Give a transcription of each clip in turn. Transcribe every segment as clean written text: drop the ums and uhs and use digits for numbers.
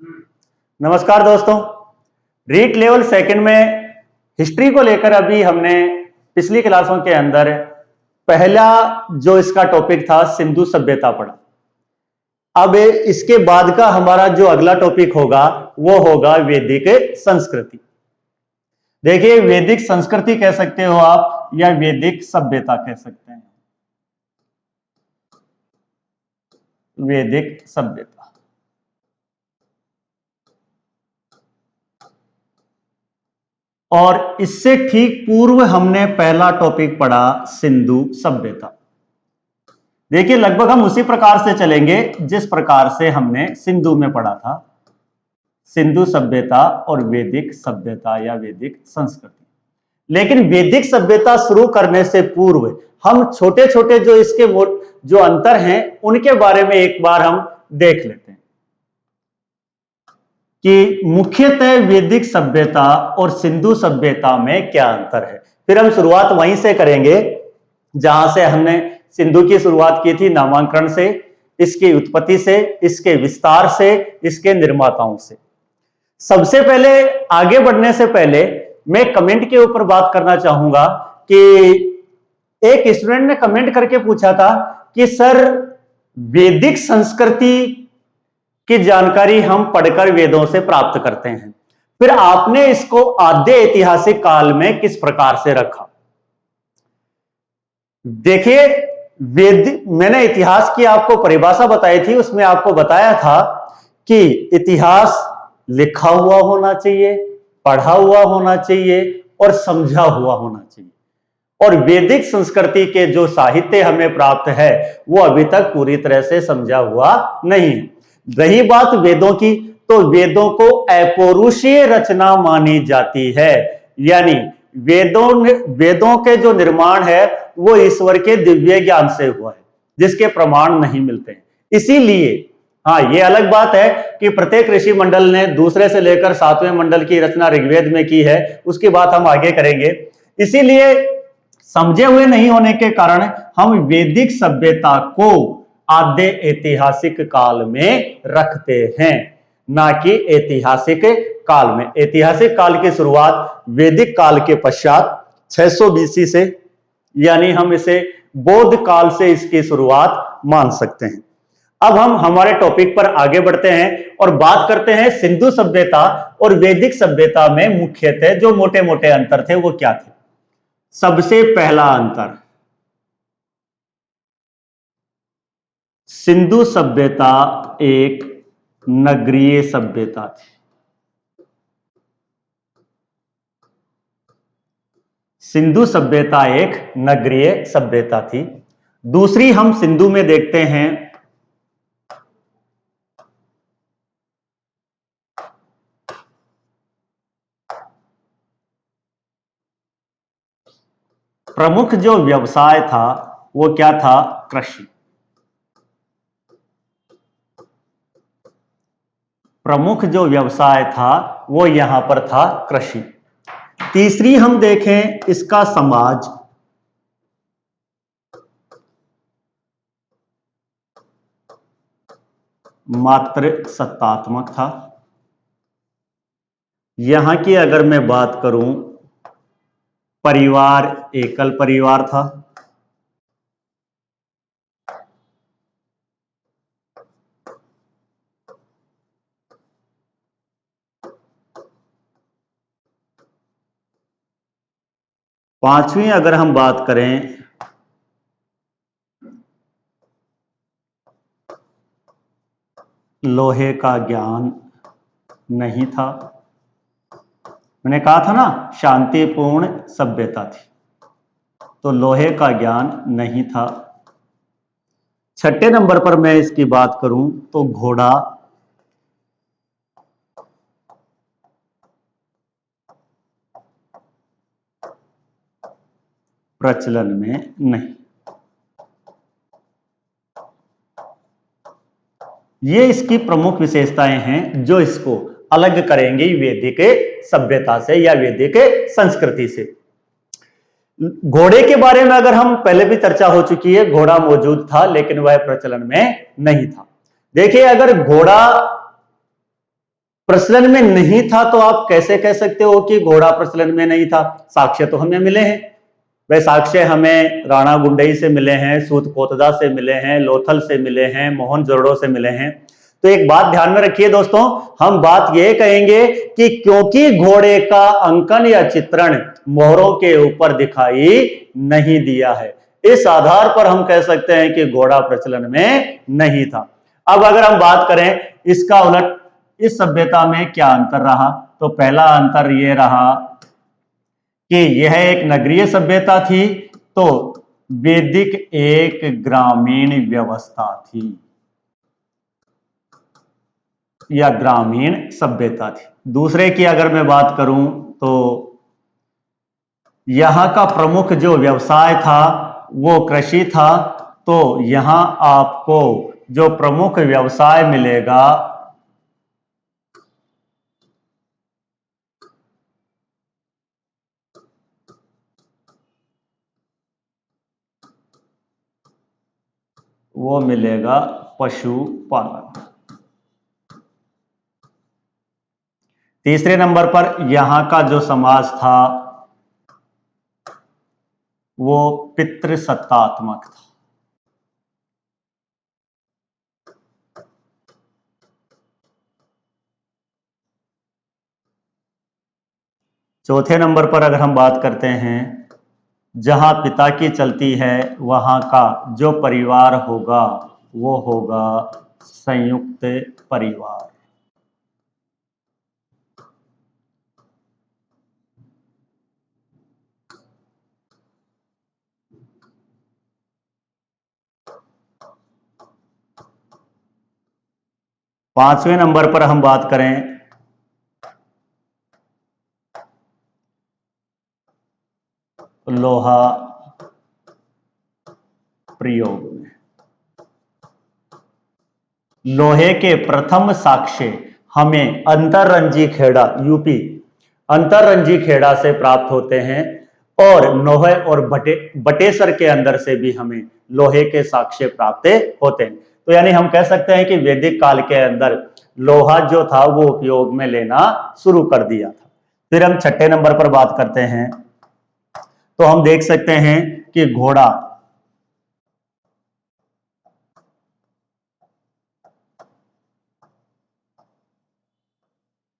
नमस्कार दोस्तों। REET level second में हिस्ट्री को लेकर अभी हमने पिछली क्लासों के अंदर पहला जो इसका टॉपिक था सिंधु सभ्यता पढ़ा। अब इसके बाद का हमारा जो अगला टॉपिक होगा वो होगा वैदिक संस्कृति। देखिए, वैदिक संस्कृति कह सकते हो आप या वैदिक सभ्यता कह सकते हैं। वैदिक सभ्यता और इससे ठीक पूर्व हमने पहला टॉपिक पढ़ा सिंधु सभ्यता। देखिए, लगभग हम उसी प्रकार से चलेंगे जिस प्रकार से हमने सिंधु में पढ़ा था, सिंधु सभ्यता और वैदिक सभ्यता या वैदिक संस्कृति। लेकिन वैदिक सभ्यता शुरू करने से पूर्व हम छोटे छोटे जो इसके जो अंतर हैं उनके बारे में एक बार हम देख लेते हैं कि मुख्यतः वैदिक सभ्यता और सिंधु सभ्यता में क्या अंतर है। फिर हम शुरुआत वहीं से करेंगे जहां से हमने सिंधु की शुरुआत की थी, नामांकन से, इसकी उत्पत्ति से, इसके विस्तार से, इसके निर्माताओं से। सबसे पहले आगे बढ़ने से पहले मैं कमेंट के ऊपर बात करना चाहूंगा कि एक स्टूडेंट ने कमेंट करके पूछा था कि सर, वैदिक संस्कृति की जानकारी हम पढ़कर वेदों से प्राप्त करते हैं, फिर आपने इसको आद्य ऐतिहासिक काल में किस प्रकार से रखा। देखिए, मैंने इतिहास की आपको परिभाषा बताई थी, उसमें आपको बताया था कि इतिहास लिखा हुआ होना चाहिए, पढ़ा हुआ होना चाहिए और समझा हुआ होना चाहिए। और वैदिक संस्कृति के जो साहित्य हमें प्राप्त है वो अभी तक पूरी तरह से समझा हुआ नहीं। रही बात वेदों की, तो वेदों को अपौरुषीय रचना मानी जाती है, यानी वेदों के जो निर्माण है वो ईश्वर के दिव्य ज्ञान से हुआ है, जिसके प्रमाण नहीं मिलते हैं। इसीलिए हाँ, ये अलग बात है कि प्रत्येक ऋषि मंडल ने दूसरे से लेकर 7वें मंडल की रचना ऋग्वेद में की है, उसकी बात हम आगे करेंगे। इसीलिए समझे हुए नहीं होने के कारण हम वैदिक सभ्यता को आद्य ऐतिहासिक काल में रखते हैं, ना कि ऐतिहासिक काल में। ऐतिहासिक काल की शुरुआत वैदिक काल के पश्चात 600 बीसी से, यानी हम इसे बौद्ध काल से इसकी शुरुआत मान सकते हैं। अब हम हमारे टॉपिक पर आगे बढ़ते हैं और बात करते हैं सिंधु सभ्यता और वैदिक सभ्यता में मुख्यतः जो मोटे मोटे अंतर थे वो क्या थे। सबसे पहला अंतर, सिंधु सभ्यता एक नगरीय सभ्यता थी। सिंधु सभ्यता एक नगरीय सभ्यता थी। दूसरी हम सिंधु में देखते हैं प्रमुख जो व्यवसाय था वो क्या था, कृषि। प्रमुख जो व्यवसाय था वो यहां पर था कृषि। तीसरी हम देखें इसका समाज, मात्र सत्तात्मक था। यहां की अगर मैं बात करूं, परिवार एकल परिवार था। पांचवी अगर हम बात करें, लोहे का ज्ञान नहीं था। मैंने कहा था ना, शांतिपूर्ण सभ्यता थी, तो लोहे का ज्ञान नहीं था। छठे नंबर पर मैं इसकी बात करूं तो घोड़ा प्रचलन में नहीं। ये इसकी प्रमुख विशेषताएं हैं जो इसको अलग करेंगी वैदिक सभ्यता से या वैदिक संस्कृति से। घोड़े के बारे में अगर हम पहले भी चर्चा हो चुकी है, घोड़ा मौजूद था लेकिन वह प्रचलन में नहीं था। देखिए, अगर घोड़ा प्रचलन में नहीं था तो आप कैसे कह सकते हो कि घोड़ा प्रचलन में नहीं था? साक्ष्य तो हमें मिले हैं। वह साक्ष्य हमें राणा गुंडई से मिले हैं, सूत कोतदा से मिले हैं, लोथल से मिले हैं, मोहनजोदड़ो से मिले हैं। तो एक बात ध्यान में रखिए दोस्तों, हम बात यह कहेंगे कि क्योंकि घोड़े का अंकन या चित्रण मोहरों के ऊपर दिखाई नहीं दिया है, इस आधार पर हम कह सकते हैं कि घोड़ा प्रचलन में नहीं था। अब अगर हम बात करें इसका उलट, इस सभ्यता में क्या अंतर रहा? तो पहला अंतर यह रहा कि यह एक नगरीय सभ्यता थी, तो वैदिक एक ग्रामीण व्यवस्था थी या ग्रामीण सभ्यता थी। दूसरे की अगर मैं बात करूं तो यहां का प्रमुख जो व्यवसाय था वो कृषि था। तो यहां आपको जो प्रमुख व्यवसाय मिलेगा वो मिलेगा पशुपालन। तीसरे नंबर पर यहां का जो समाज था वो पितृसत्तात्मक था। चौथे नंबर पर अगर हम बात करते हैं, जहां पिता की चलती है वहां का जो परिवार होगा वो होगा संयुक्त परिवार। पांचवें नंबर पर हम बात करें लोहा प्रयोग में। लोहे के प्रथम साक्ष्य हमें अंतररंजी खेड़ा, यूपी अंतररंजी खेड़ा से प्राप्त होते हैं, और नोहे और बटेसर के अंदर से भी हमें लोहे के साक्ष्य प्राप्त होते हैं। तो यानी हम कह सकते हैं कि वैदिक काल के अंदर लोहा जो था वो उपयोग में लेना शुरू कर दिया था। फिर हम छठे नंबर पर बात करते हैं, तो हम देख सकते हैं कि घोड़ा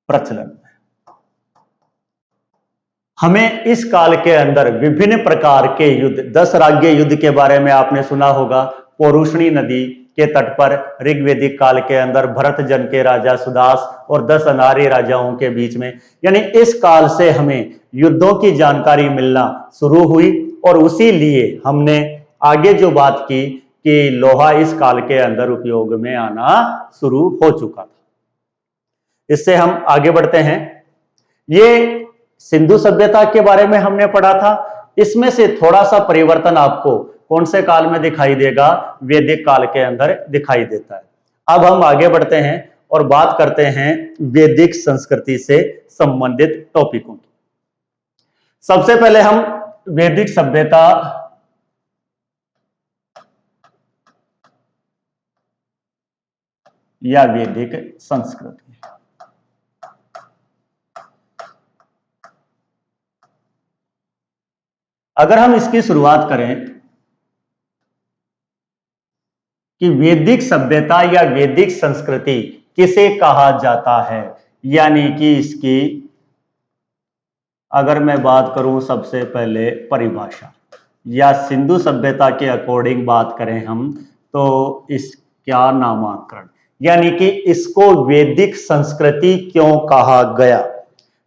प्रचलन। हमें इस काल के अंदर विभिन्न प्रकार के युद्ध, 10 राज्य युद्ध के बारे में आपने सुना होगा। पौरुषणी नदी के तट पर ऋग्वैदिक काल के अंदर भरत जन के राजा सुदास और 10 अनार्य राजाओं के बीच में, यानी इस काल से हमें युद्धों की जानकारी मिलना शुरू हुई। और उसी लिए हमने आगे जो बात की कि लोहा इस काल के अंदर उपयोग में आना शुरू हो चुका था। इससे हम आगे बढ़ते हैं। ये सिंधु सभ्यता के बारे में हमने पढ़ा था। इसमें से थोड़ा सा परिवर्तन आपको कौन से काल में दिखाई देगा? वैदिक काल के अंदर दिखाई देता है। अब हम आगे बढ़ते हैं और बात करते हैं वैदिक संस्कृति से संबंधित टॉपिकों की। सबसे पहले हम वैदिक सभ्यता या वैदिक संस्कृति, अगर हम इसकी शुरुआत करें कि वैदिक सभ्यता या वैदिक संस्कृति किसे कहा जाता है, यानी कि इसकी अगर मैं बात करूं सबसे पहले परिभाषा या सिंधु सभ्यता के अकॉर्डिंग बात करें हम, तो इसका नामकरण यानी कि इसको वैदिक संस्कृति क्यों कहा गया।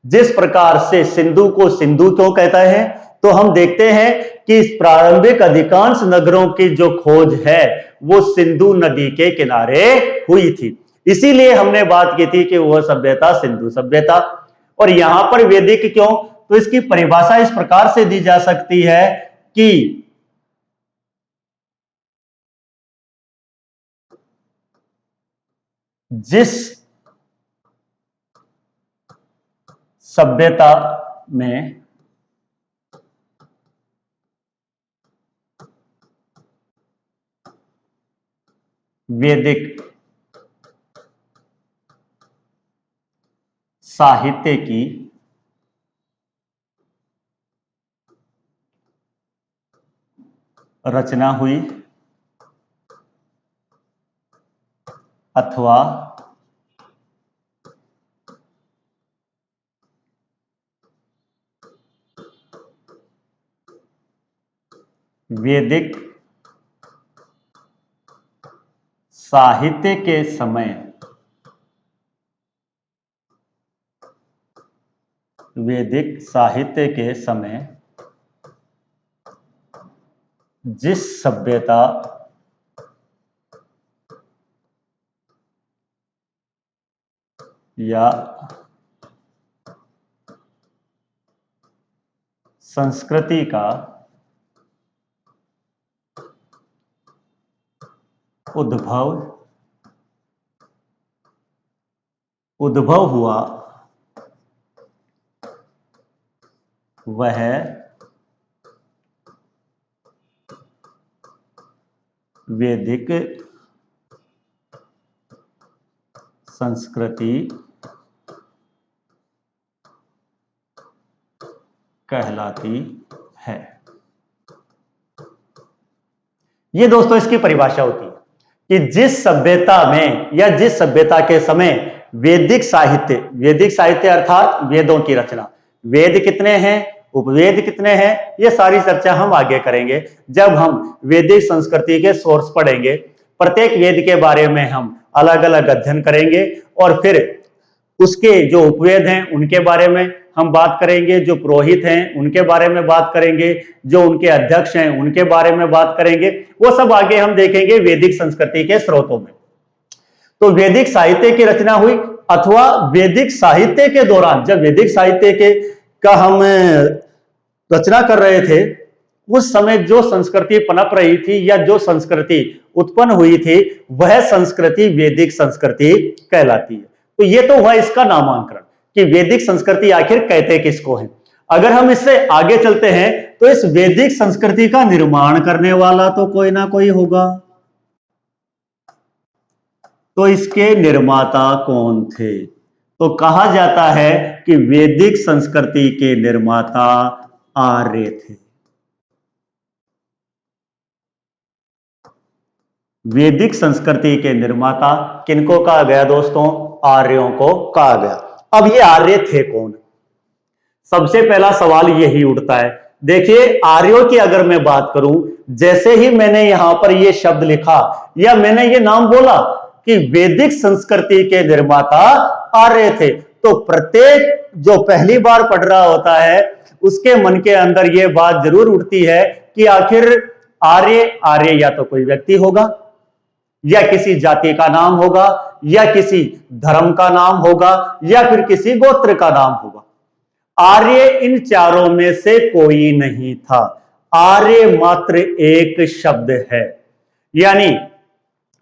जिस प्रकार से सिंधु को सिंधु क्यों कहता है, तो हम देखते हैं कि इस प्रारंभिक अधिकांश नगरों की जो खोज है वो सिंधु नदी के किनारे हुई थी। इसीलिए हमने बात की थी कि वह सभ्यता सिंधु सभ्यता। और यहां पर वैदिक क्यों, तो इसकी परिभाषा इस प्रकार से दी जा सकती है कि जिस सभ्यता में वैदिक साहित्य की रचना हुई अथवा वैदिक साहित्य के समय वैदिक साहित्य के समय जिस सभ्यता या संस्कृति का उद्भव हुआ वह वैदिक संस्कृति कहलाती है। ये दोस्तों इसकी परिभाषा होती है कि जिस सभ्यता में या जिस सभ्यता के समय वैदिक साहित्य अर्थात वेदों की रचना, वेद कितने हैं, उपवेद कितने हैं, ये सारी चर्चा हम आगे करेंगे जब हम वैदिक संस्कृति के सोर्स पढ़ेंगे। प्रत्येक वेद के बारे में हम अलग अलग अध्ययन करेंगे और फिर उसके जो उपवेद हैं उनके बारे में हम बात करेंगे, जो पुरोहित हैं उनके बारे में बात करेंगे, जो उनके अध्यक्ष हैं उनके बारे में बात करेंगे। वो सब आगे हम देखेंगे वैदिक संस्कृति के स्रोतों में। तो वैदिक साहित्य की रचना हुई अथवा वैदिक साहित्य के दौरान, जब वैदिक साहित्य के का हम रचना कर रहे थे, उस समय जो संस्कृति पनप रही थी या जो संस्कृति उत्पन्न हुई थी वह संस्कृति वैदिक संस्कृति कहलाती है। तो ये तो हुआ इसका नामांकन कि वैदिक संस्कृति आखिर कहते किसको है। अगर हम इससे आगे चलते हैं तो इस वैदिक संस्कृति का निर्माण करने वाला तो कोई ना कोई होगा। तो इसके निर्माता कौन थे? तो कहा जाता है कि वैदिक संस्कृति के निर्माता आर्य थे। वैदिक संस्कृति के निर्माता किनको कहा गया दोस्तों? आर्यों को कहा गया। अब ये आर्य थे कौन? सबसे पहला सवाल यही उठता है। देखिए, आर्यों की अगर मैं बात करूं, जैसे ही मैंने यहां पर ये शब्द लिखा या मैंने ये नाम बोला कि वैदिक संस्कृति के निर्माता आर्य थे, तो प्रत्येक जो पहली बार पढ़ रहा होता है उसके मन के अंदर ये बात जरूर उठती है कि आखिर आर्य या तो कोई व्यक्ति होगा या किसी जाति का नाम होगा या किसी धर्म का नाम होगा या फिर किसी गोत्र का नाम होगा। आर्य इन चारों में से कोई नहीं था। आर्य मात्र एक शब्द है, यानी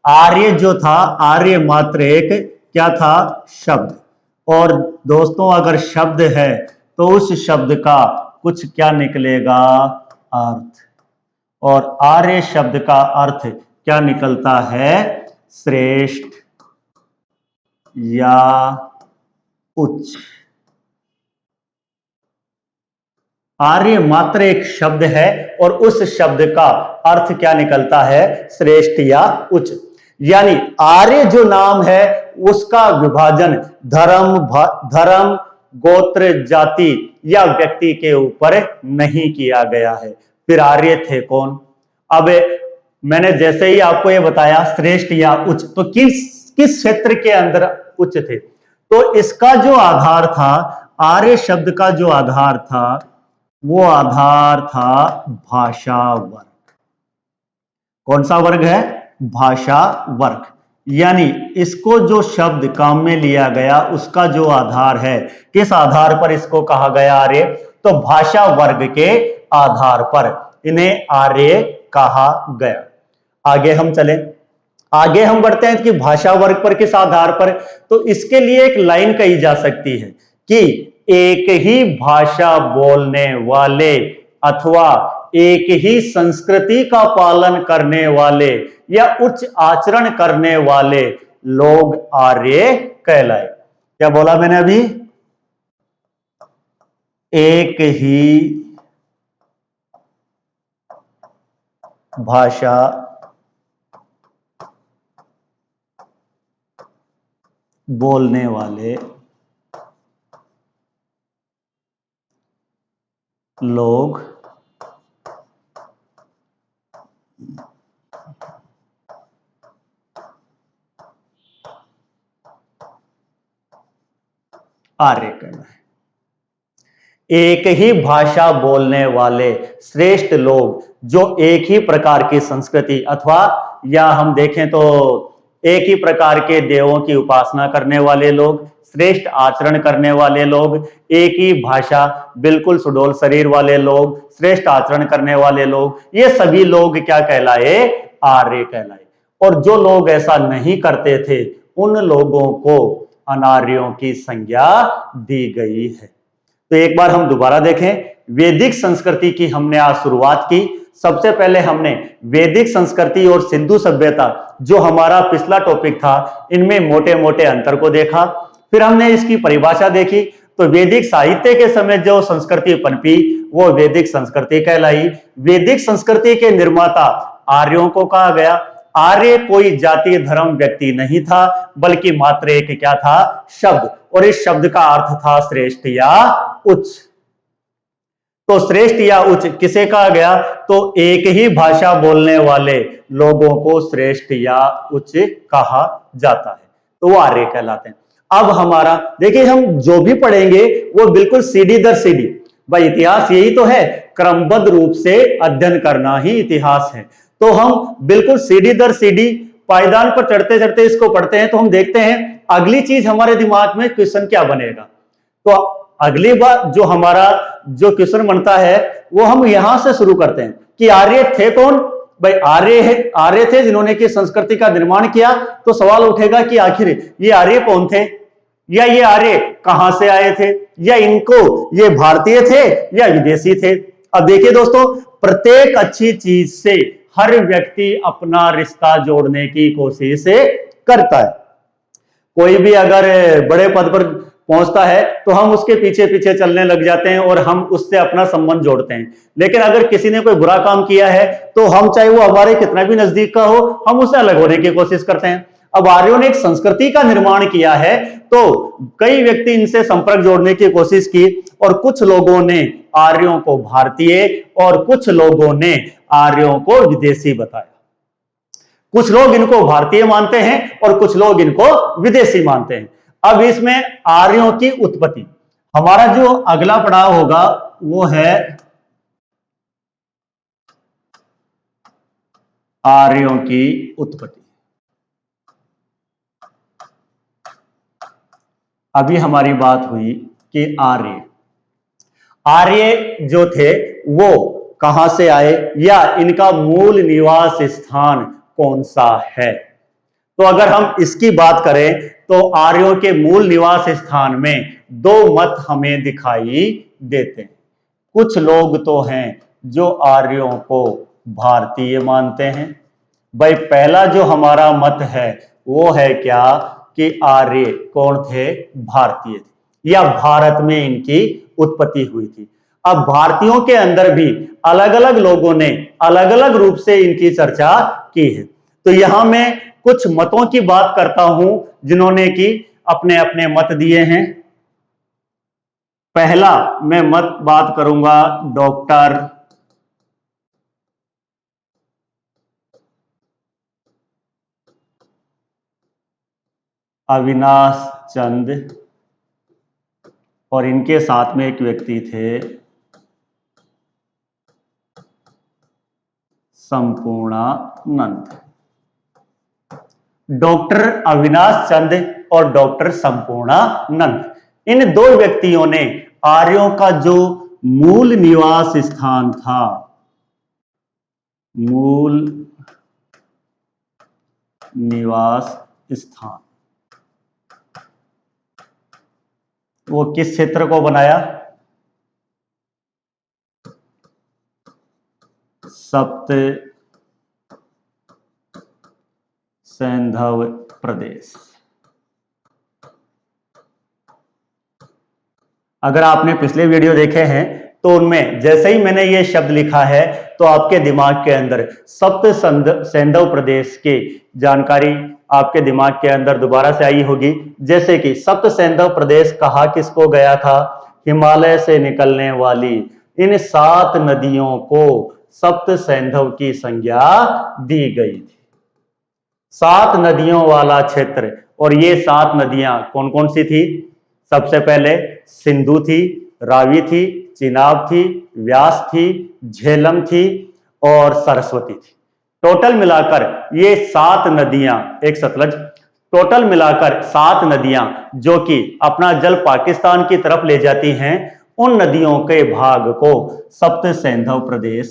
आर्य जो था, आर्य मात्र एक क्या था? शब्द। और दोस्तों अगर शब्द है तो उस शब्द का कुछ क्या निकलेगा? अर्थ। और आर्य शब्द का अर्थ क्या निकलता है? श्रेष्ठ या उच्च। आर्य मात्र एक शब्द है और उस शब्द का अर्थ क्या निकलता है? श्रेष्ठ या उच्च। यानी आर्य जो नाम है उसका विभाजन धर्म, गोत्र, जाति या व्यक्ति के ऊपर नहीं किया गया है। फिर आर्य थे कौन? अब मैंने जैसे ही आपको ये बताया श्रेष्ठ या उच्च, तो किस क्षेत्र के अंदर उच्च थे? तो इसका जो आधार था, आर्य शब्द का जो आधार था, वो आधार था भाषा वर्ग। कौन सा वर्ग है? भाषा वर्ग। यानी इसको जो शब्द काम में लिया गया उसका जो आधार है, किस आधार पर इसको कहा गया आर्य? तो भाषा वर्ग के आधार पर इन्हें आर्य कहा गया। आगे हम चलें, आगे हम बढ़ते हैं कि भाषा वर्ग पर किस आधार पर। तो इसके लिए एक लाइन कही जा सकती है कि एक ही भाषा बोलने वाले अथवा एक ही संस्कृति का पालन करने वाले या उच्च आचरण करने वाले लोग आर्य कहलाए। क्या बोला मैंने अभी? एक ही भाषा बोलने वाले लोग आर्य कहलाए। एक ही भाषा बोलने वाले श्रेष्ठ लोग जो एक ही प्रकार की संस्कृति अथवा या हम देखें तो एक ही प्रकार के देवों की उपासना करने वाले लोग, श्रेष्ठ आचरण करने वाले लोग, एक ही भाषा, बिल्कुल सुडौल शरीर वाले लोग, श्रेष्ठ आचरण करने वाले लोग, ये सभी लोग क्या कहलाए? आर्य कहलाए। और जो लोग ऐसा नहीं करते थे उन लोगों को अनार्यों की संज्ञा दी गई है। तो एक बार हम दोबारा देखें, वैदिक संस्कृति की हमने आज शुरुआत की। सबसे पहले हमने वैदिक संस्कृति और सिंधु सभ्यता जो हमारा पिछला टॉपिक था, इनमें मोटे मोटे अंतर को देखा। फिर हमने इसकी परिभाषा देखी। तो वैदिक साहित्य के समय जो संस्कृति पनपी वो वैदिक संस्कृति कहलाई। वैदिक संस्कृति के निर्माता आर्यों को कहा गया। आर्य कोई जाति धर्म व्यक्ति नहीं था बल्कि मात्र एक क्या था? शब्द। और इस शब्द का अर्थ था श्रेष्ठ या उच्च। तो श्रेष्ठ या उच्च किसे कहा गया? तो एक ही भाषा बोलने वाले लोगों को श्रेष्ठ या उच्च कहा जाता है, तो वो आर्य कहलाते हैं। अब हमारा देखिए, हम जो भी पढ़ेंगे वो बिल्कुल सीढ़ी दर सीढ़ी, भाई इतिहास यही तो है, क्रमबद्ध रूप से अध्ययन करना ही इतिहास है। तो हम बिल्कुल सीढ़ी दर सीढ़ी पायदान पर चढ़ते चढ़ते इसको पढ़ते हैं। तो हम देखते हैं अगली चीज हमारे दिमाग में क्वेश्चन क्या बनेगा। तो अगली बार जो हमारा जो क्वेश्चन बनता है वो हम यहां से शुरू करते हैं कि आर्य थे कौन? भाई आर्य है, आर्य थे जिन्होंने की संस्कृति का निर्माण किया। तो सवाल उठेगा कि आखिर ये आर्य कौन थे, या ये आर्य कहां से आए थे, या इनको ये भारतीय थे या विदेशी थे। अब देखिए दोस्तों, प्रत्येक अच्छी चीज से हर व्यक्ति अपना रिश्ता जोड़ने की कोशिश करता है। कोई भी अगर बड़े पद पर पहुंचता है तो हम उसके पीछे पीछे चलने लग जाते हैं और हम उससे अपना संबंध जोड़ते हैं। लेकिन अगर किसी ने कोई बुरा काम किया है तो हम चाहे वो हमारे कितना भी नजदीक का हो, हम उससे अलग होने की कोशिश करते हैं। अब आर्यों ने एक संस्कृति का निर्माण किया है तो कई व्यक्ति इनसे संपर्क जोड़ने की कोशिश की, और कुछ लोगों ने आर्यों को भारतीय और कुछ लोगों ने आर्यों को विदेशी बताया। कुछ लोग इनको भारतीय मानते हैं और कुछ लोग इनको विदेशी मानते हैं। अब इसमें आर्यों की उत्पत्ति, हमारा जो अगला पड़ाव होगा वो है आर्यों की उत्पत्ति। अभी हमारी बात हुई कि आर्य आर्य जो थे वो कहां से आए या इनका मूल निवास स्थान कौन सा है। तो अगर हम इसकी बात करें तो आर्यों के मूल निवास स्थान में दो मत हमें दिखाई देते हैं। कुछ लोग तो हैं जो आर्यों को भारतीय मानते हैं। भाई पहला जो हमारा मत है वो है क्या कि आर्य कौन थे? भारतीय थे, या भारत में इनकी उत्पत्ति हुई थी। अब भारतीयों के अंदर भी अलग अलग लोगों ने अलग अलग रूप से इनकी चर्चा की है। तो यहां मैं कुछ मतों की बात करता हूं जिन्होंने की अपने अपने मत दिए हैं। पहला मैं मत बात करूंगा डॉक्टर अविनाश चंद, और इनके साथ में एक व्यक्ति थे संपूर्णानंद। डॉक्टर अविनाश चंद और डॉक्टर संपूर्णानंद, इन दो व्यक्तियों ने आर्यों का जो मूल निवास स्थान था, मूल निवास स्थान, वो किस क्षेत्र को बनाया? सप्त सैंधव प्रदेश। अगर आपने पिछले वीडियो देखे हैं तो उनमें जैसे ही मैंने ये शब्द लिखा है तो आपके दिमाग के अंदर सप्त सैंधव प्रदेश की जानकारी आपके दिमाग के अंदर दोबारा से आई होगी। जैसे कि सप्त सैंधव प्रदेश कहा किसको गया था? हिमालय से निकलने वाली इन 7 नदियों को सप्त सैंधव की संज्ञा दी गई थी। 7 नदियों वाला क्षेत्र। और ये 7 नदियां कौन कौन सी थी? सबसे पहले सिंधु थी, रावी थी, चिनाब थी, व्यास थी, झेलम थी और सरस्वती थी। टोटल मिलाकर ये 7 नदियां, एक सतलज, टोटल मिलाकर 7 नदियां जो कि अपना जल पाकिस्तान की तरफ ले जाती हैं, उन नदियों के भाग को सप्त सैंधव प्रदेश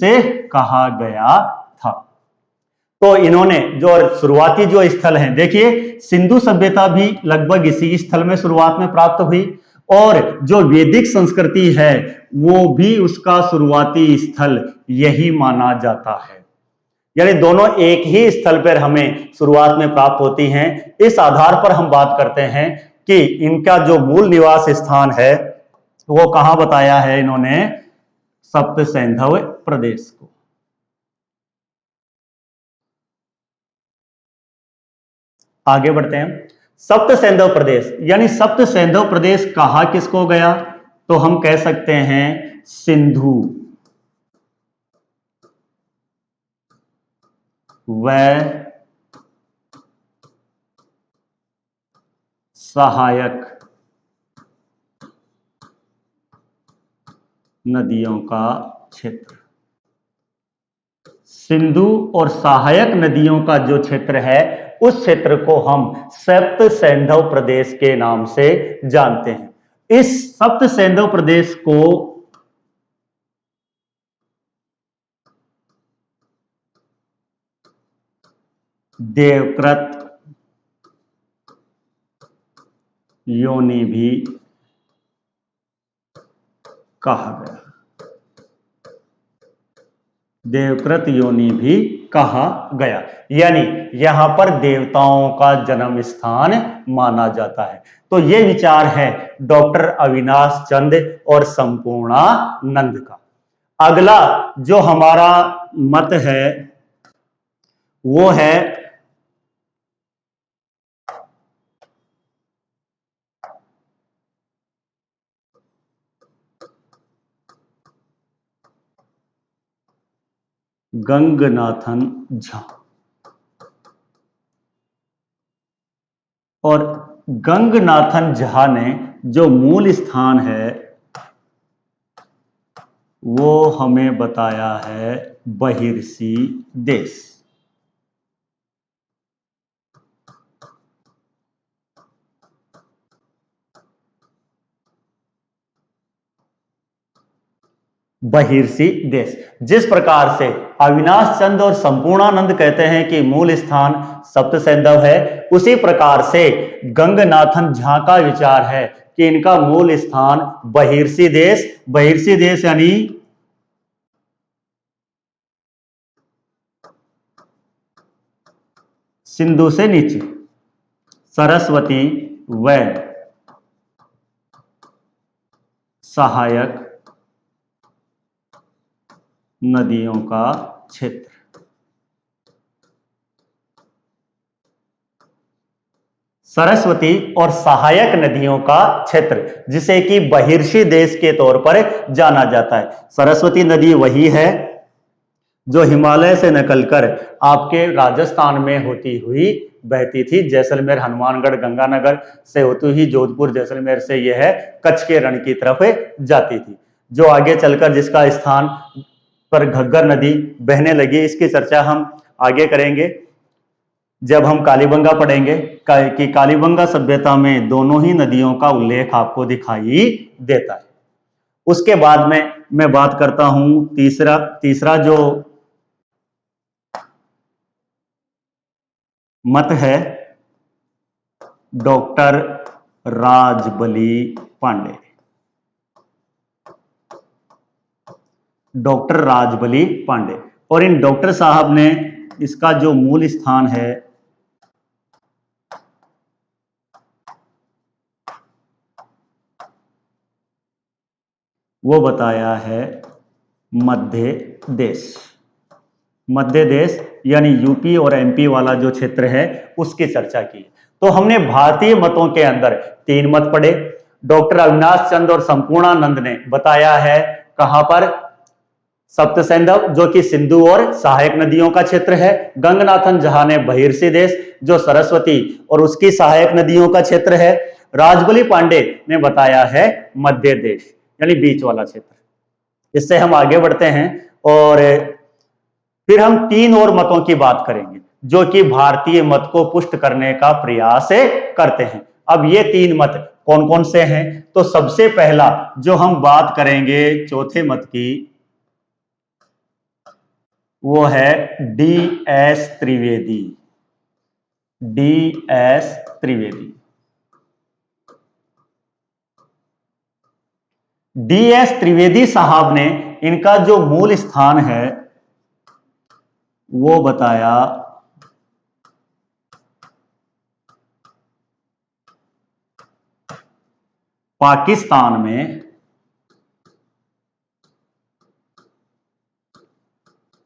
कहा गया था। तो इन्होंने जो शुरुआती जो स्थल हैं, देखिए सिंधु सभ्यता भी लगभग इसी स्थल में शुरुआत में प्राप्त हुई और जो वैदिक संस्कृति है वो भी उसका शुरुआती स्थल यही माना जाता है। यानी दोनों एक ही स्थल पर हमें शुरुआत में प्राप्त होती हैं। इस आधार पर हम बात करते हैं कि इनका जो मूल निवास स्थान है वो कहां बताया है इन्होंने? सप्त सैंधव प्रदेश को। आगे बढ़ते हैं। सप्त सैंधव प्रदेश यानी सप्त सैंधव प्रदेश कहा किसको गया? तो हम कह सकते हैं सिंधु व सहायक नदियों का क्षेत्र। सिंधु और सहायक नदियों का जो क्षेत्र है उस क्षेत्र को हम सप्त सैंधव प्रदेश के नाम से जानते हैं। इस सप्त सैंधव प्रदेश को देवकृत योनि भी कहा गया। देवकृत योनि भी कहा गया, यानी यहां पर देवताओं का जन्म स्थान माना जाता है। तो यह विचार है डॉक्टर अविनाश चंद और संपूर्णानंद का। अगला जो हमारा मत है वो है गंगनाथन झा। और गंगनाथन झा ने जो मूल स्थान है वो हमें बताया है बहिर्सी देश। बहिर्सी देश। जिस प्रकार से अविनाश चंद और संपूर्णानंद कहते हैं कि मूल स्थान सप्त सैंधव है, उसी प्रकार से गंगनाथन झा का विचार है कि इनका मूल स्थान बहिर्सी देश। बहिर्सी देश यानी सिंधु से नीचे सरस्वती व सहायक नदियों का क्षेत्र। सरस्वती और सहायक नदियों का क्षेत्र जिसे कि बहिर्षि देश के तौर पर जाना जाता है। सरस्वती नदी वही है जो हिमालय से निकलकर आपके राजस्थान में होती हुई बहती थी। जैसलमेर, हनुमानगढ़, गंगानगर से होती हुई जोधपुर, जैसलमेर से यह कच्छ के रण की तरफ जाती थी, जो आगे चलकर जिसका स्थान पर घग्गर नदी बहने लगी। इसकी चर्चा हम आगे करेंगे जब हम कालीबंगा पढ़ेंगे कि कालीबंगा सभ्यता में दोनों ही नदियों का उल्लेख आपको दिखाई देता है। उसके बाद में मैं बात करता हूं तीसरा जो मत है डॉक्टर राजबली पांडे। डॉक्टर राजबली पांडे। और इन डॉक्टर साहब ने इसका जो मूल स्थान है वो बताया है मध्य देश। मध्य देश यानी यूपी और एमपी वाला जो क्षेत्र है उसकी चर्चा की। तो हमने भारतीय मतों के अंदर 3 मत पढ़े। डॉक्टर अविनाश चंद्र और संपूर्णानंद ने बताया है कहां पर, सप्तसैंधव जो कि सिंधु और सहायक नदियों का क्षेत्र है। गंगनाथन झा ने बहिर्षि देश जो सरस्वती और उसकी सहायक नदियों का क्षेत्र है। राजबली पांडे ने बताया है मध्य देश यानी बीच वाला क्षेत्र। इससे हम आगे बढ़ते हैं और फिर हम 3 और मतों की बात करेंगे जो कि भारतीय मत को पुष्ट करने का प्रयास करते हैं। अब ये 3 मत कौन कौन से हैं? तो सबसे पहला जो हम बात करेंगे चौथे मत की, वो है DS. Trivedi. DS. Trivedi. DS. Trivedi साहब ने इनका जो मूल स्थान है वो बताया पाकिस्तान में।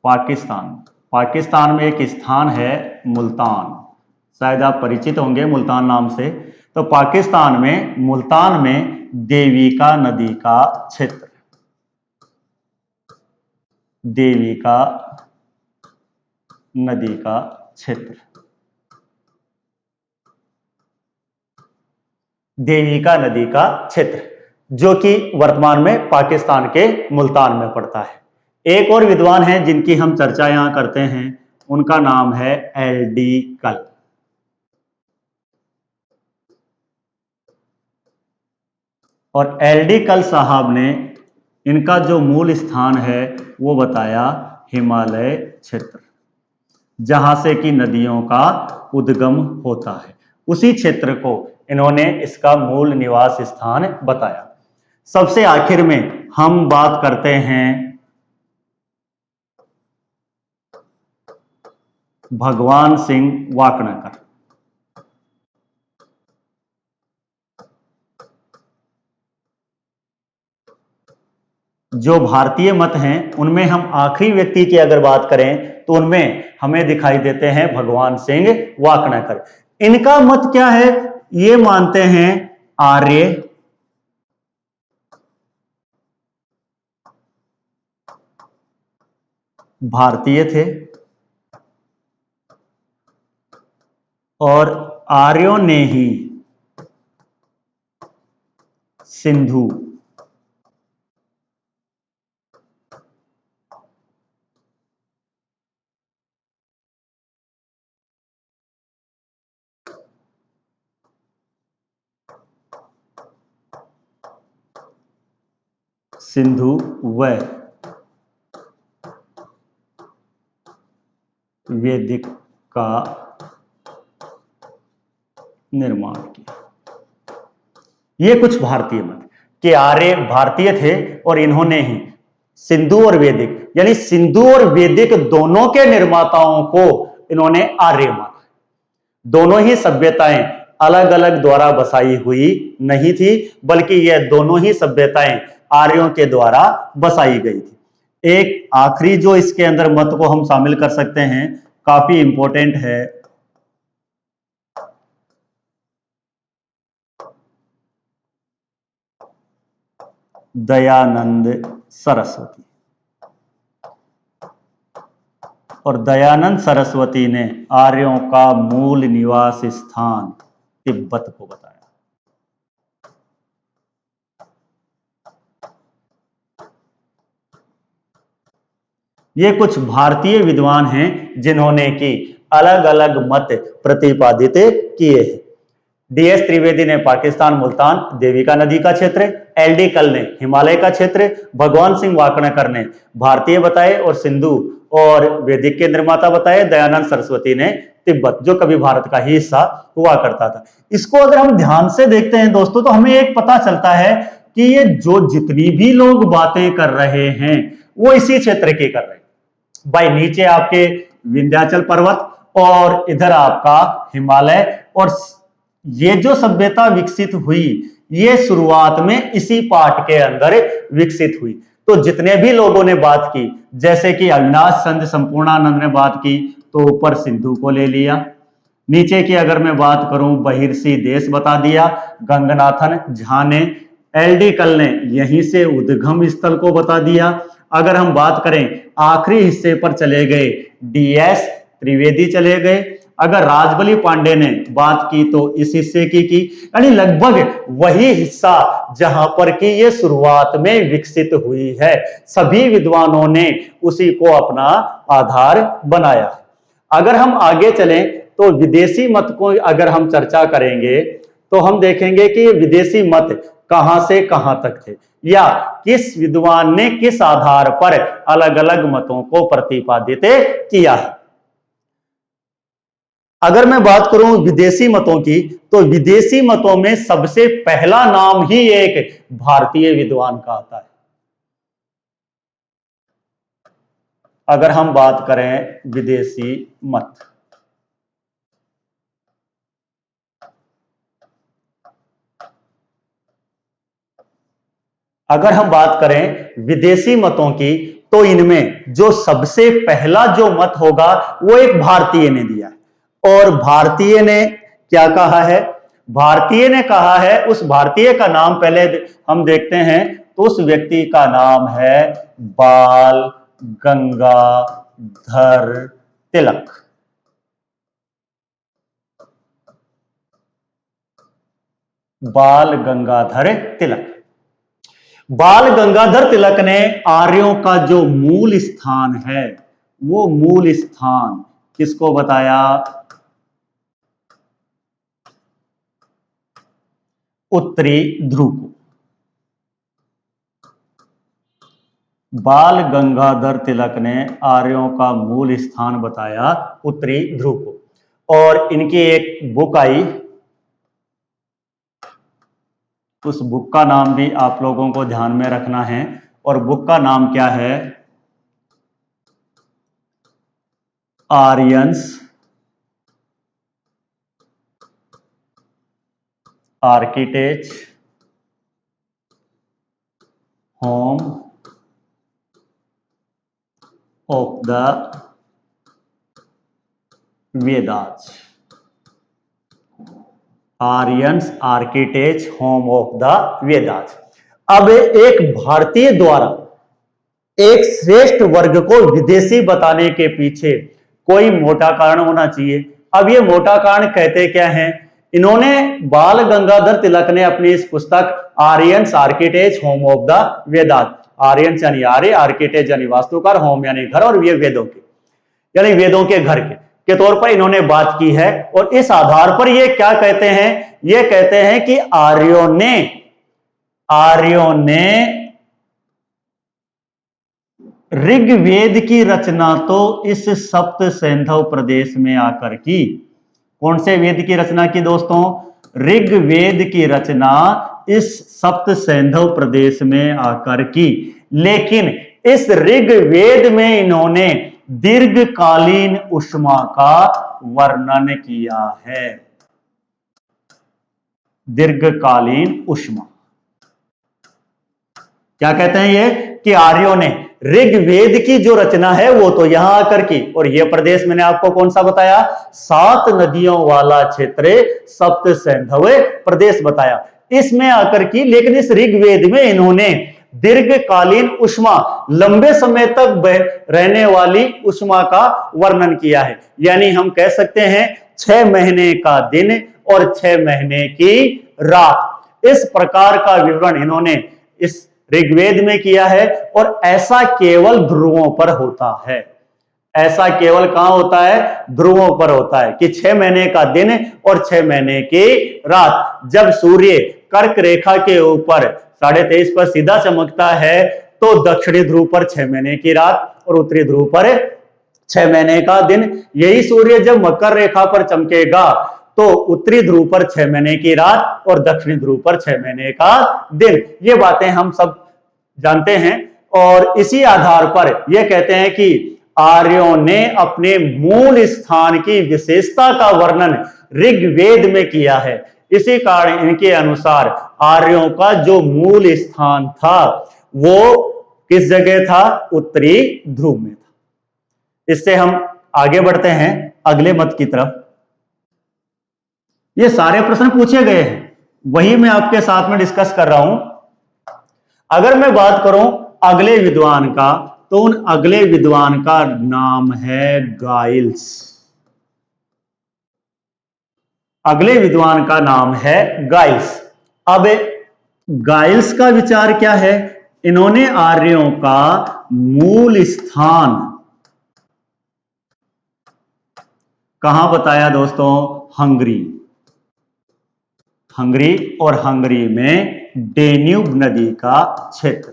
पाकिस्तान में एक स्थान है मुल्तान, शायद आप परिचित होंगे मुल्तान नाम से। तो पाकिस्तान में मुल्तान में देविका नदी का क्षेत्र, देविका नदी का क्षेत्र, देविका नदी का क्षेत्र जो कि वर्तमान में पाकिस्तान के मुल्तान में पड़ता है। एक और विद्वान हैं जिनकी हम चर्चा यहां करते हैं, उनका नाम है एल.डी. कल। और एल.डी. कल साहब ने इनका जो मूल स्थान है वो बताया हिमालय क्षेत्र, जहां से कि नदियों का उद्गम होता है। उसी क्षेत्र को इन्होंने इसका मूल निवास स्थान बताया। सबसे आखिर में हम बात करते हैं भगवान सिंह वाकणकर। जो भारतीय मत हैं उनमें हम आखिरी व्यक्ति की अगर बात करें तो उनमें हमें दिखाई देते हैं भगवान सिंह वाकणकर। इनका मत क्या है? ये मानते हैं आर्य भारतीय थे और आर्यों ने ही सिंधु व वैदिक का निर्माण किया। ये कुछ भारतीय मत कि आर्य भारतीय थे और इन्होंने ही सिंधु और वैदिक यानी सिंधु और वैदिक दोनों के निर्माताओं को इन्होंने आर्य माना। दोनों ही सभ्यताएं अलग अलग द्वारा बसाई हुई नहीं थी, बल्कि यह दोनों ही सभ्यताएं आर्यों के द्वारा बसाई गई थी। एक आखिरी जो इसके अंदर मत को हम शामिल कर सकते हैं, काफी इंपॉर्टेंट है, दयानंद सरस्वती। और दयानंद सरस्वती ने आर्यों का मूल निवास स्थान तिब्बत को बताया। ये कुछ भारतीय विद्वान हैं जिन्होंने की अलग अलग मत प्रतिपादित किए हैं। डी.एस. त्रिवेदी ने पाकिस्तान मुल्तान देविका नदी का क्षेत्र, एल.डी. कल ने हिमालय का क्षेत्र, भगवान सिंह वाकणकर ने भारतीय बताए और सिंधु और वैदिक के निर्माता बताए, दयानंद सरस्वती ने तिब्बत जो कभी भारत का ही हिस्सा हुआ करता था। इसको अगर हम ध्यान से देखते हैं दोस्तों तो हमें एक पता चलता है कि ये जो जितनी भी लोग बातें कर रहे हैं वो इसी क्षेत्र की कर रहे हैं। भाई नीचे आपके विंध्याचल पर्वत और इधर आपका हिमालय, और ये जो सभ्यता विकसित हुई ये शुरुआत में इसी पाठ के अंदर विकसित हुई। तो जितने भी लोगों ने बात की, जैसे कि अविनाश चंद्र संपूर्णानंद ने बात की, तो ऊपर सिंधु को ले लिया। नीचे की अगर मैं बात करूं, बहिर्षि देश बता दिया, गंगनाथन झा ने, एल.डी. कल ने यहीं से उद्गम स्थल को बता दिया। अगर हम बात करें आखिरी हिस्से पर चले गए, डी.एस. त्रिवेदी चले गए। अगर राजबली पांडे ने बात की तो इस हिस्से की, यानी लगभग वही हिस्सा जहां पर कि ये शुरुआत में विकसित हुई है, सभी विद्वानों ने उसी को अपना आधार बनाया। अगर हम आगे चलें तो विदेशी मत को अगर हम चर्चा करेंगे तो हम देखेंगे कि ये विदेशी मत कहां से कहां तक थे, या किस विद्वान ने किस आधार पर अलग अलग मतों को प्रतिपादित किया है। अगर मैं बात करूं विदेशी मतों की, तो विदेशी मतों में सबसे पहला नाम ही एक भारतीय विद्वान का आता है। अगर हम बात करें विदेशी मत, अगर हम बात करें विदेशी मतों की, तो इनमें जो सबसे पहला जो मत होगा वो एक भारतीय ने दिया है। और भारतीय ने क्या कहा है? भारतीय ने कहा है, उस भारतीय का नाम पहले हम देखते हैं, तो उस व्यक्ति का नाम है बाल गंगाधर तिलक। बाल गंगाधर तिलक। बाल गंगाधर तिलक ने आर्यों का जो मूल स्थान है, वो मूल स्थान किसको बताया? उत्तरी ध्रुव को। बाल गंगाधर तिलक ने आर्यों का मूल स्थान बताया उत्तरी ध्रुव को। और इनकी एक बुक आई, उस बुक का नाम भी आप लोगों को ध्यान में रखना है, और बुक का नाम क्या है? Aryans architect home of the Vedas. Aryans architect home of the Vedas. अब एक भारतीय द्वारा एक श्रेष्ठ वर्ग को विदेशी बताने के पीछे कोई मोटा कारण होना चाहिए। अब ये मोटा कारण कहते क्या हैं? इन्होंने, बाल गंगाधर तिलक ने अपनी इस पुस्तक Aryans architect home of the Vedas, Aryans यानी आर्य, आर्किटेक्ट यानी वास्तुकार, होम यानी घर, और ये वेदों के यानी वेदों के घर के तौर पर इन्होंने बात की है। और इस आधार पर ये क्या कहते हैं? ये कहते हैं कि आर्यों ने ऋग्वेद की रचना तो इस सप्त सैंधव प्रदेश में आकर की। कौन से वेद की रचना की दोस्तों? ऋग्वेद की रचना इस सप्त सैंधव प्रदेश में आकर की। लेकिन इस ऋग्वेद में इन्होंने दीर्घकालीन ऊष्मा का वर्णन किया है। दीर्घकालीन ऊष्मा क्या कहते हैं ये? कि आर्यों ने ऋग्वेद की जो रचना है वो तो यहां आकर की, और यह प्रदेश मैंने आपको कौन सा बताया? 7 नदियों वाला क्षेत्र सप्त सैंधव प्रदेश बताया, इसमें आकर की। लेकिन इस ऋग्वेद में इन्होंने दीर्घकालीन ऊष्मा, लंबे समय तक रहने वाली ऊष्मा का वर्णन किया है। यानी हम कह सकते हैं 6 महीने का दिन और 6 महीने की रात, इस प्रकार का विवरण इन्होंने इस ऋग्वेद में किया है। और ऐसा केवल ध्रुवों पर होता है। ऐसा केवल कहां होता है? ध्रुवों पर होता है, कि 6 महीने का दिन और 6 महीने की रात। जब सूर्य कर्क रेखा के ऊपर 23.5 पर सीधा चमकता है, तो दक्षिणी ध्रुव पर 6 महीने की रात और उत्तरी ध्रुव पर 6 महीने का दिन। यही सूर्य जब मकर रेखा पर चमकेगा, तो उत्तरी ध्रुव पर 6 महीने की रात और दक्षिणी ध्रुव पर 6 महीने का दिन। ये बातें हम सब जानते हैं। और इसी आधार पर यह कहते हैं कि आर्यों ने अपने मूल स्थान की विशेषता का वर्णन ऋग्वेद में किया है। इसी कारण इनके अनुसार आर्यों का जो मूल स्थान था वो किस जगह था? उत्तरी ध्रुव में था। इससे हम आगे बढ़ते हैं अगले मत की तरफ। ये सारे प्रश्न पूछे गए हैं, वही मैं आपके साथ में डिस्कस कर रहा हूं। अगर मैं बात करूं अगले विद्वान का, तो उन अगले विद्वान का नाम है गाइल्स। अगले विद्वान का नाम है गाइल्स। अब गाइल्स का विचार क्या है? इन्होंने आर्यों का मूल स्थान कहां बताया दोस्तों? हंगरी। हंगरी, और हंगरी में डेन्यूब नदी का क्षेत्र,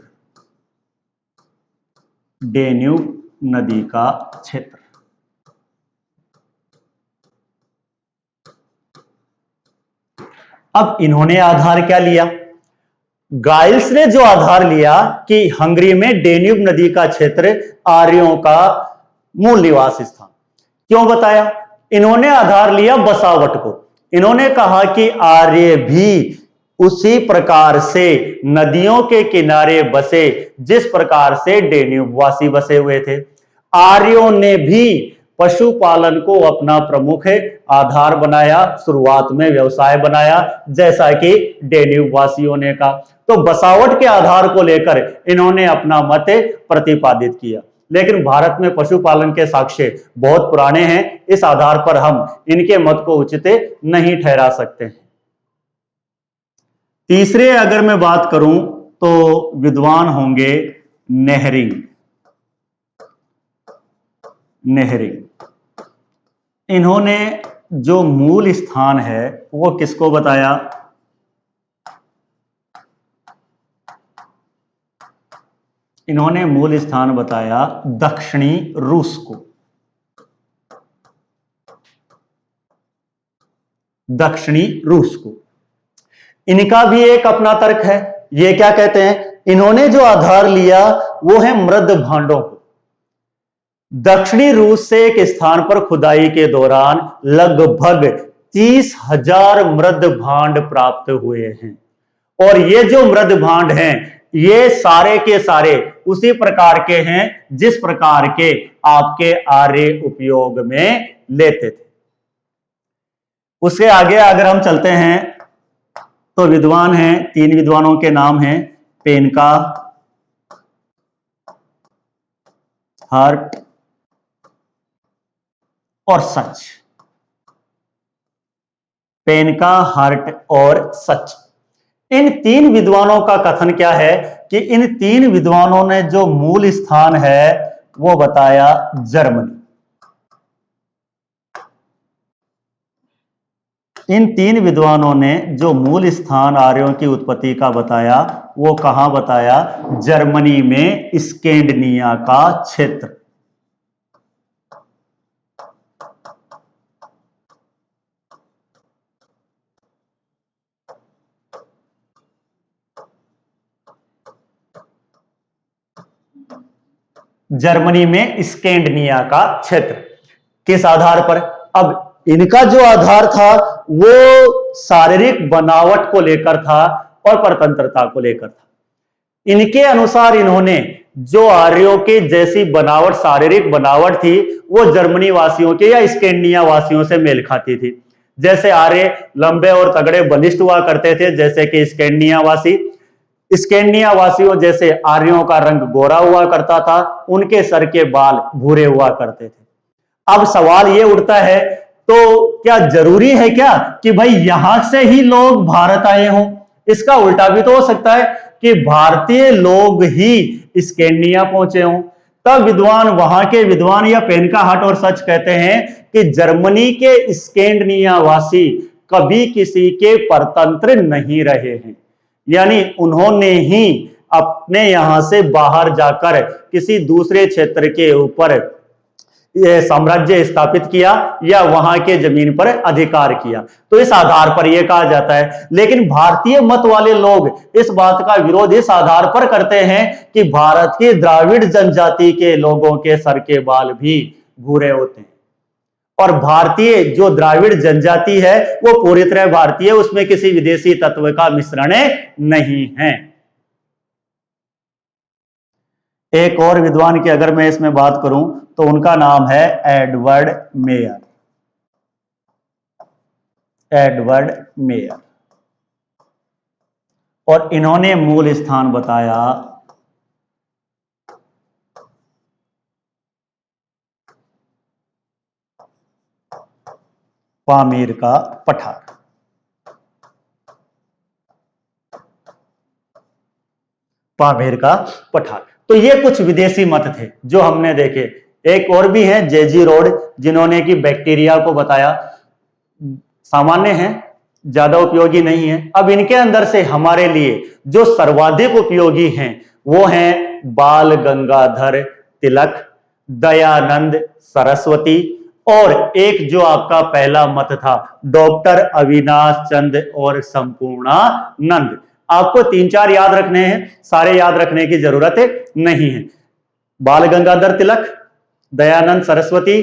डेन्यूब नदी का क्षेत्र। अब इन्होंने आधार क्या लिया? गाइल्स ने जो आधार लिया कि हंगरी में डेन्यूब नदी का क्षेत्र आर्यों का मूल निवास स्थान। क्यों बताया? इन्होंने आधार लिया बसावट को। इन्होंने कहा कि आर्य भी उसी प्रकार से नदियों के किनारे बसे जिस प्रकार से डेन्यूब वासी बसे हुए थे। आर्यों ने भी पशुपालन को अपना प्रमुख आधार बनाया, शुरुआत में व्यवसाय बनाया, जैसा कि डेन्यूब वासियों ने कहा। तो बसावट के आधार को लेकर इन्होंने अपना मत प्रतिपादित किया। लेकिन भारत में पशुपालन के साक्ष्य बहुत पुराने हैं, इस आधार पर हम इनके मत को उचित नहीं ठहरा सकते। तीसरे अगर मैं बात करूं तो विद्वान होंगे नेहरिंग। नेहरिंग, इन्होंने जो मूल स्थान है वो किसको बताया? इन्होंने मूल स्थान बताया दक्षिणी रूस को। दक्षिणी रूस को। इनका भी एक अपना तर्क है। ये क्या कहते हैं? इन्होंने जो आधार लिया वो है मृद भांडों को। दक्षिणी रूस से एक स्थान पर खुदाई के दौरान लगभग 30,000 मृद भांड प्राप्त हुए हैं, और ये जो मृद भांड हैं ये सारे के सारे उसी प्रकार के हैं जिस प्रकार के आपके आर्य उपयोग में लेते थे। उसके आगे अगर हम चलते हैं तो विद्वान हैं, 3 विद्वानों के नाम हैं पेनका, हर्ट और सच। पेनका, हर्ट और सच। इन 3 विद्वानों का कथन क्या है कि इन 3 विद्वानों ने जो मूल स्थान है वो बताया जर्मनी। इन 3 विद्वानों ने जो मूल स्थान आर्यों की उत्पत्ति का बताया वो कहां बताया? जर्मनी में स्कैंडिनेविया का क्षेत्र। जर्मनी में स्कैंडिनेविया का क्षेत्र। किस आधार पर? अब इनका जो आधार था वो शारीरिक बनावट को लेकर था और परतंत्रता को लेकर था। इनके अनुसार इन्होंने जो आर्यों के जैसी बनावट, शारीरिक बनावट थी वो जर्मनी वासियों के या स्कैंडिनेविया वासियों से मेल खाती थी। जैसे आर्य लंबे और तगड़े बलिष्ठ हुआ करते थे जैसे कि स्कैंडिनेविया वासी। स्कैंडिनेविया वासियों जैसे आर्यों का रंग गोरा हुआ करता था, उनके सर के बाल भूरे हुआ करते थे। अब सवाल ये उठता है, तो क्या जरूरी है क्या कि भाई यहां से ही लोग भारत आए हों? इसका उल्टा भी तो हो सकता है कि भारतीय लोग ही स्कैंडिनेविया पहुंचे हों। तब विद्वान, वहां के विद्वान या पेनका, हर्ट और सच कहते हैं कि जर्मनी के स्कैंडिनेविया वासी कभी किसी के परतंत्र नहीं रहे हैं, यानी उन्होंने ही अपने यहां से बाहर जाकर किसी दूसरे क्षेत्र के ऊपर साम्राज्य स्थापित किया या वहां के जमीन पर अधिकार किया। तो इस आधार पर यह कहा जाता है। लेकिन भारतीय मत वाले लोग इस बात का विरोध इस आधार पर करते हैं कि भारत की द्राविड़ जनजाति के लोगों के सर के बाल भी भूरे होते हैं। और भारतीय जो द्राविड़ जनजाति है वो पूरी तरह भारतीय, उसमें किसी विदेशी तत्व का मिश्रण नहीं है। एक और विद्वान की अगर मैं इसमें बात करूं तो उनका नाम है एडवर्ड मेयर। एडवर्ड मेयर, और इन्होंने मूल स्थान बताया पामीर का पठार। पामीर का पठार। तो ये कुछ विदेशी मत थे जो हमने देखे। एक और भी है जेजी रोड, जिन्होंने कि बैक्टीरिया को बताया, सामान्य है, ज्यादा उपयोगी नहीं है। अब इनके अंदर से हमारे लिए जो सर्वाधिक उपयोगी हैं वो हैं बाल गंगाधर तिलक, दयानंद सरस्वती, और एक जो आपका पहला मत था डॉक्टर अविनाश चंद और संपूर्णानंद। आपको 3-4 याद रखने हैं, सारे याद रखने की जरूरत नहीं है। बाल गंगाधर तिलक, दयानंद सरस्वती,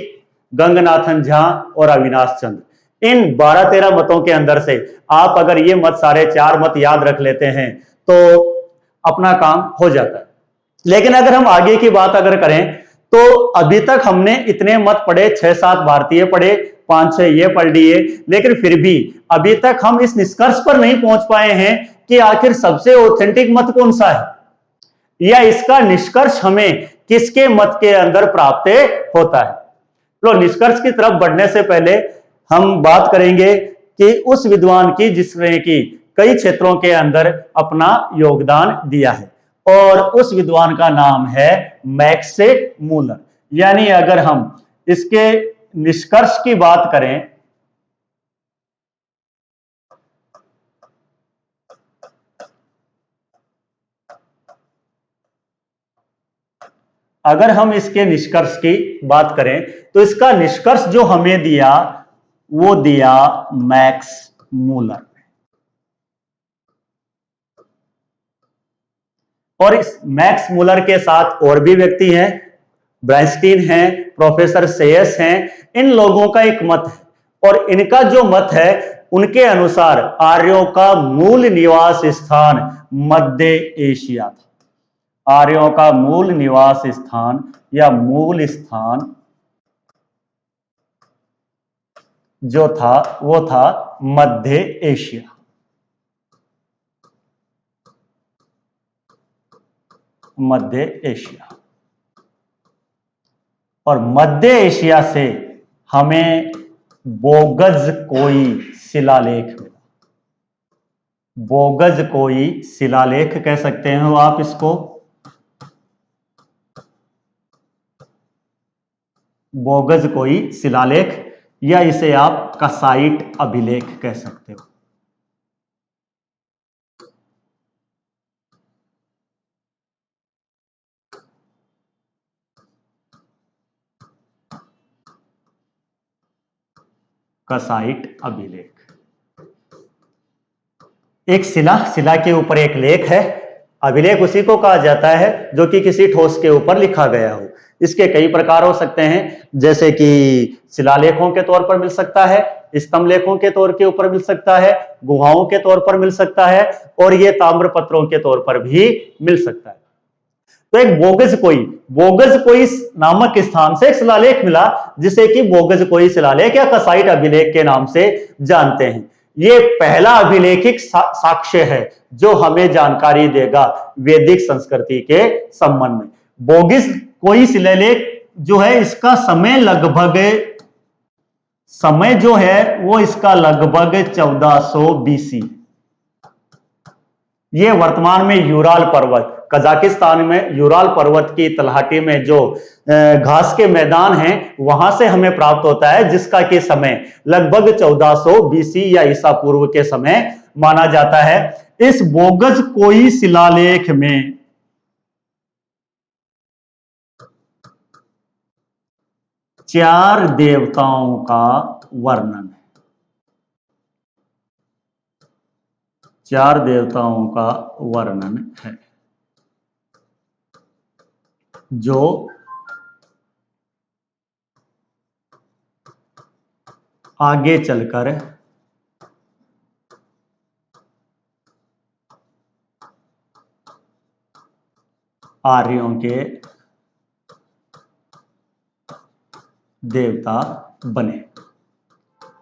गंगनाथन झा और अविनाश चंद। इन 12-13 मतों के अंदर से आप अगर ये मत सारे 4 मत याद रख लेते हैं तो अपना काम हो जाता है। लेकिन अगर हम आगे की बात अगर करें तो अभी तक हमने इतने मत पढ़े, 6-7 भारतीय पढ़े, 5-6 ये पढ़ लिए, लेकिन फिर भी अभी तक हम इस निष्कर्ष पर नहीं पहुंच पाए हैं कि आखिर सबसे ऑथेंटिक मत कौन सा है, या इसका निष्कर्ष हमें किसके मत के अंदर प्राप्त होता है। तो निष्कर्ष की तरफ बढ़ने से पहले हम बात करेंगे कि उस विद्वान की जिसने कि कई क्षेत्रों के अंदर अपना योगदान दिया है, और उस विद्वान का नाम है मैक्स मूलर। यानी अगर हम इसके निष्कर्ष की बात करें, अगर हम इसके निष्कर्ष की बात करें तो इसका निष्कर्ष जो हमें दिया वो दिया मैक्स मूलर। और इस मैक्स मूलर के साथ और भी व्यक्ति हैं, ब्राइंस्टीन हैं, प्रोफेसर सेयस हैं। इन लोगों का एक मत है, और इनका जो मत है उनके अनुसार आर्यों का मूल निवास स्थान मध्य एशिया था। आर्यों का मूल निवास स्थान या मूल स्थान जो था वो था मध्य एशिया। मध्य एशिया, और मध्य एशिया से हमें बोगज कोई शिलालेख मिला। बोगज कोई शिलालेख कह सकते हो आप इसको, बोगज कोई शिलालेख, या इसे आप कसाइट अभिलेख कह सकते हो। कसाइट अभिलेख एक शिला के ऊपर एक लेख है। अभिलेख उसी को कहा जाता है जो कि किसी ठोस के ऊपर लिखा गया हो। इसके कई प्रकार हो सकते हैं, जैसे कि शिलालेखों के तौर पर मिल सकता है, स्तंभ लेखों के तौर के ऊपर मिल सकता है, गुहाओं के तौर पर मिल सकता है, और ये ताम्रपत्रों के तौर पर भी मिल सकता है। तो एक बोगज कोई नामक स्थान से एक शिलालेख मिला, जिसे कि बोगज कोई शिलालेख या कसाइट अभिलेख के नाम से जानते हैं। ये पहला अभिलेखिक साक्ष्य है जो हमें जानकारी देगा वैदिक संस्कृति के संबंध में। बोगिस कोई शिलालेख जो है इसका समय जो है वो इसका लगभग 1400 बीसी। ये वर्तमान में यूराल पर्वत, कजाकिस्तान में यूराल पर्वत की तलहटी में जो घास के मैदान हैं वहां से हमें प्राप्त होता है, जिसका कि समय लगभग 1400 बीसी या ईसा पूर्व के समय माना जाता है। इस बोगज कोई शिलालेख में चार देवताओं का वर्णन है। चार देवताओं का वर्णन है जो आगे चलकर आर्यों के देवता बने।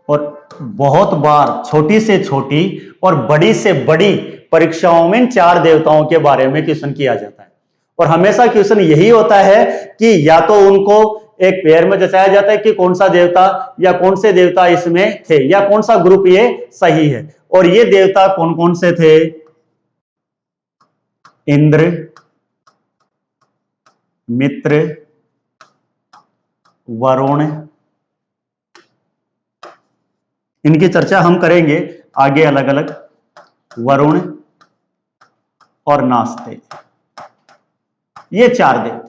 और बहुत बार छोटी से छोटी और बड़ी से बड़ी परीक्षाओं में इन 4 देवताओं के बारे में क्वेश्चन किया जाता है। और हमेशा क्वेश्चन यही होता है कि या तो उनको एक पेयर में जचाया जाता है कि कौन सा देवता या कौन से देवता इसमें थे या कौन सा ग्रुप ये सही है। और ये देवता कौन कौन से थे? इंद्र, मित्र, वरुण, इनकी चर्चा हम करेंगे आगे अलग अलग। वरुण और नास्ते, ये 4 देवता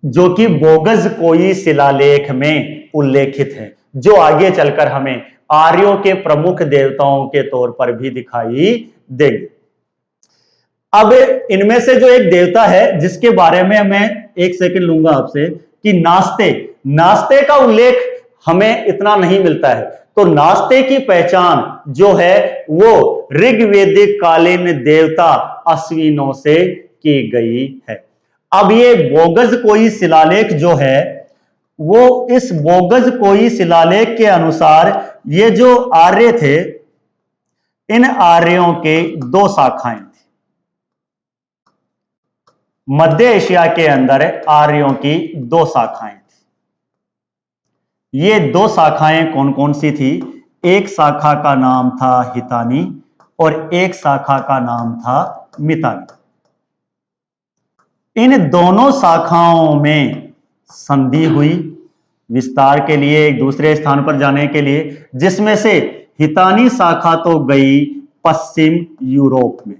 जो कि बोगस कोई शिलालेख में उल्लेखित है, जो आगे चलकर हमें आर्यों के प्रमुख देवताओं के तौर पर भी दिखाई देंगे। अब इनमें से जो एक देवता है जिसके बारे में मैं एक सेकंड लूंगा आपसे कि नास्ते, नास्ते का उल्लेख हमें इतना नहीं मिलता है। तो नास्ते की पहचान जो है वो ऋग्वेदिक कालीन देवता अश्विनों से की गई है। अब ये बोगस कोई शिलालेख जो है वो इस बोगस कोई शिलालेख के अनुसार ये जो आर्य थे, इन आर्यों के 2 शाखाएं थी। मध्य एशिया के अंदर आर्यों की 2 शाखाएं थी। ये 2 शाखाएं कौन कौन सी थी? एक शाखा का नाम था हितानी और एक शाखा का नाम था मितानी। इन दोनों शाखाओं में संधि हुई विस्तार के लिए, एक दूसरे स्थान पर जाने के लिए, जिसमें से हितानी शाखा तो गई पश्चिम यूरोप में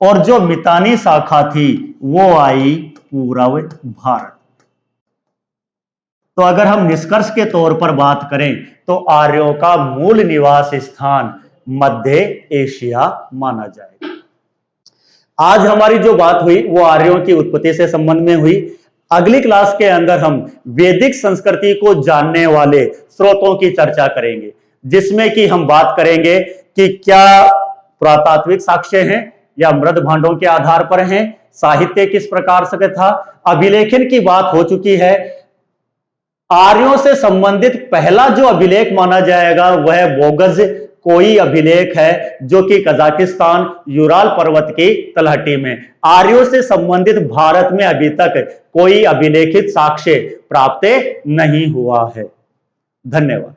और जो मितानी शाखा थी वो आई पूर्व भारत। तो अगर हम निष्कर्ष के तौर पर बात करें तो आर्यों का मूल निवास स्थान मध्य एशिया माना जाएगा। आज हमारी जो बात हुई वो आर्यों की उत्पत्ति से संबंध में हुई। अगली क्लास के अंदर हम वैदिक संस्कृति को जानने वाले स्रोतों की चर्चा करेंगे, जिसमें कि हम बात करेंगे कि क्या पुरातात्विक साक्ष्य हैं या मृद भांडों के आधार पर हैं, साहित्य किस प्रकार से था, अभिलेखन की बात हो चुकी है। आर्यों से संबंधित पहला जो अभिलेख माना जाएगा वह बोगस कोई अभिलेख है जो कि कजाकिस्तान यूराल पर्वत की तलहटी में। आर्यों से संबंधित भारत में अभी तक कोई अभिलेखित साक्ष्य प्राप्त नहीं हुआ है। धन्यवाद।